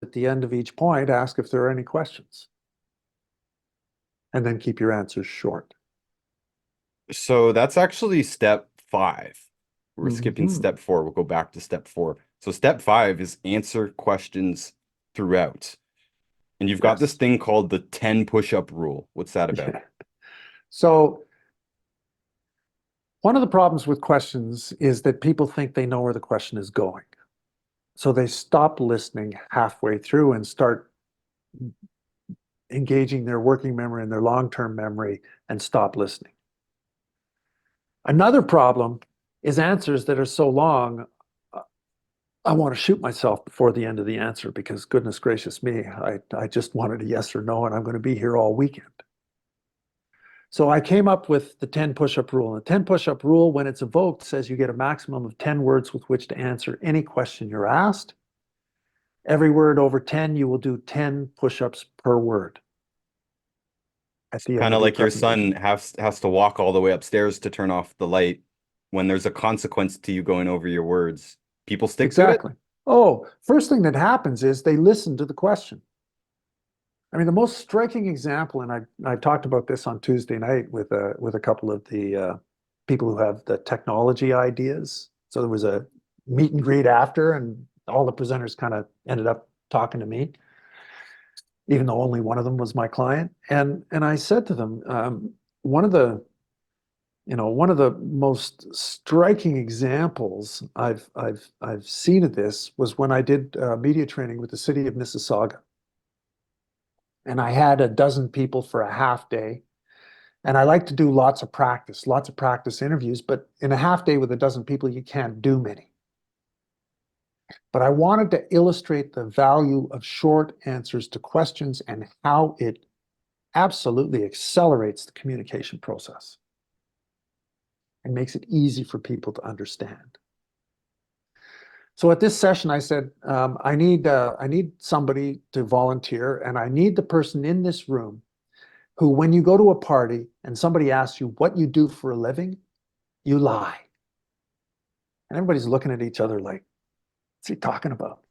at the end of each point, ask if there are any questions. And then keep your answers short. So that's actually step 5. We're skipping Mhm. step 4. We'll go back to step 4. So step 5 is answer questions throughout. And you've got this Yes. thing called the 10 push-up rule. What's that about? Yeah. So one of the problems with questions is that people think they know where the question is going. So they stop listening halfway through and start engaging their working memory and their long-term memory and stop listening. Another problem is answers that are so long, I want to shoot myself before the end of the answer because goodness gracious me, I just wanted a yes or no and I'm going to be here all weekend. So I came up with the 10 push-up rule. And the 10 push-up rule, when it's evoked, says you get a maximum of 10 words with which to answer any question you're asked. Every word over 10, you will do 10 push-ups per word at the end Kind of of your like your son presentation. has to walk all the way upstairs to turn off the light. When there's a consequence to you going over your words, people stick to it. Exactly. Oh, first thing that happens is they listen to the question. I mean, the most striking example, and I talked about this on Tuesday night with a couple of the people who have the technology ideas. So there was a meet and greet after, and all the presenters kind of ended up talking to me, even though only one of them was my client. And I said to them, one of the one of the most striking examples I've seen of this was when I did media training with the city of Mississauga. And I had a dozen people for a half day. And I like to do lots of practice interviews, but in a half day with a dozen people, you can't do many. But I wanted to illustrate the value of short answers to questions and how it absolutely accelerates the communication process and makes it easy for people to understand. So at this session, I said, I need somebody to volunteer, and I need the person in this room who, when you go to a party and somebody asks you what you do for a living, you lie. And everybody's looking at each other like, what's he talking about?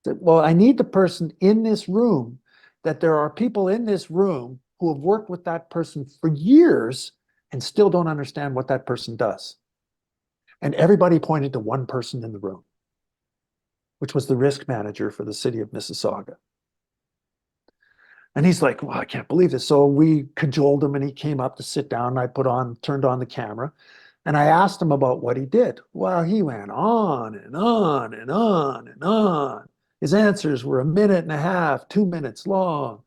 I said, well, I need the person in this room, that there are people in this room who have worked with that person for years and still don't understand what that person does. And everybody pointed to one person in the room, which was the risk manager for the city of Mississauga. And he's like, well, I can't believe this. So we cajoled him and he came up to sit down. And I turned on the camera and I asked him about what he did. Well, he went on and on and on and on. His answers were a minute and a half, 2 minutes long.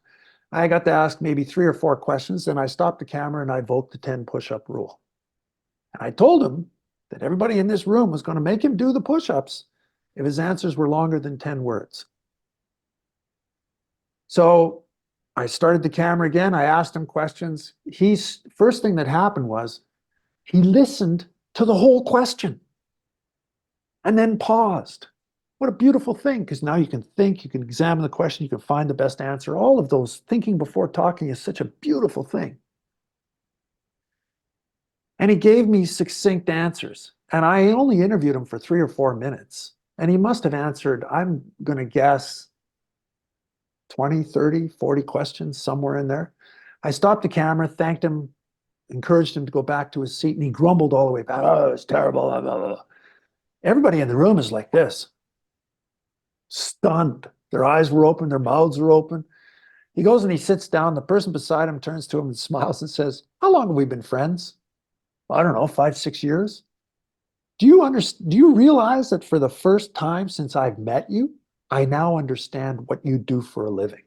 I got to ask maybe 3 or 4 questions. Then I stopped the camera and I evoked the 10 push-up rule. And I told him that everybody in this room was going to make him do the push-ups if his answers were longer than 10 words. So I started the camera again. I asked him questions. First thing that happened was he listened to the whole question and then paused. What a beautiful thing, because now you can think, you can examine the question, you can find the best answer. All of those thinking before talking is such a beautiful thing. And he gave me succinct answers. And I only interviewed him for 3 or 4 minutes. And he must have answered, I'm going to guess, 20, 30, 40 questions, somewhere in there. I stopped the camera, thanked him, encouraged him to go back to his seat, and he grumbled all the way back. Oh, it's terrible. Blah, blah, blah. Everybody in the room is like this, stunned. Their eyes were open, their mouths were open. He goes and he sits down. The person beside him turns to him and smiles and says, how long have we been friends? I don't know, 5, 6 years. Do you realize that for the first time since I've met you, I now understand what you do for a living?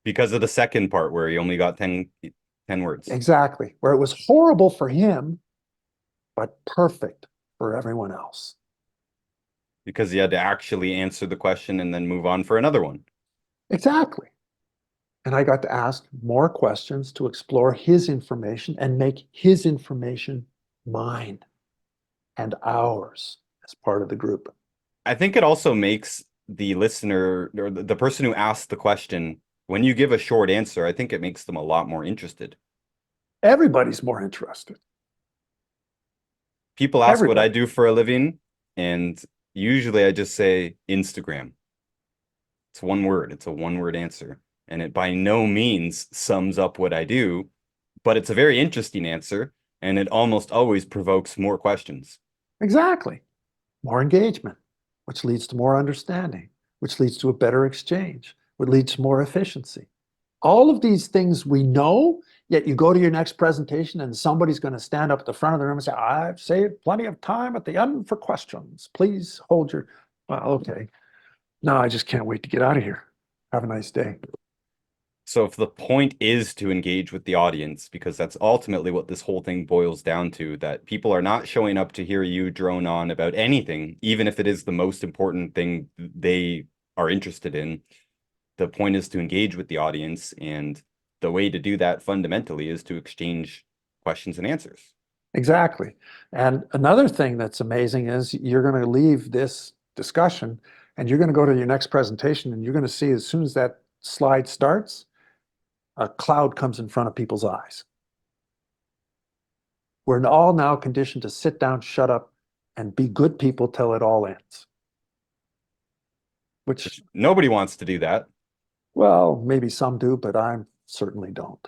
Because of the second part where he only got 10 words. Exactly. Where it was horrible for him, but perfect for everyone else. Because he had to actually answer the question and then move on for another one. Exactly. And I got to ask more questions to explore his information and make his information mine and ours as part of the group. I think it also makes the listener or the person who asked the question, when you give a short answer, I think it makes them a lot more interested. Everybody's more interested. People ask what I Everybody. do for a living, and usually I just say Instagram. It's one word. It's a one-word answer. And it by no means sums up what I do, but it's a very interesting answer, and it almost always provokes more questions. Exactly. More engagement, which leads to more understanding, which leads to a better exchange, which leads to more efficiency. All of these things we know, yet you go to your next presentation and somebody's going to stand up at the front of the room and say, I've saved plenty of time at the end for questions. Please hold your, well, okay. No, I just can't wait to get out of here. Have a nice day. So if the point is to engage with the audience, because that's ultimately what this whole thing boils down to, that people are not showing up to hear you drone on about anything, even if it is the most important thing they are interested in. The point is to engage with the audience, and the way to do that fundamentally is to exchange questions and answers. Exactly. And another thing that's amazing is you're going to leave this discussion and you're going to go to your next presentation and you're going to see as soon as that slide starts, a cloud comes in front of people's eyes. We're all now conditioned to sit down, shut up, and be good people till it all ends. Which, Nobody wants to do that. well, maybe some do, but I certainly don't.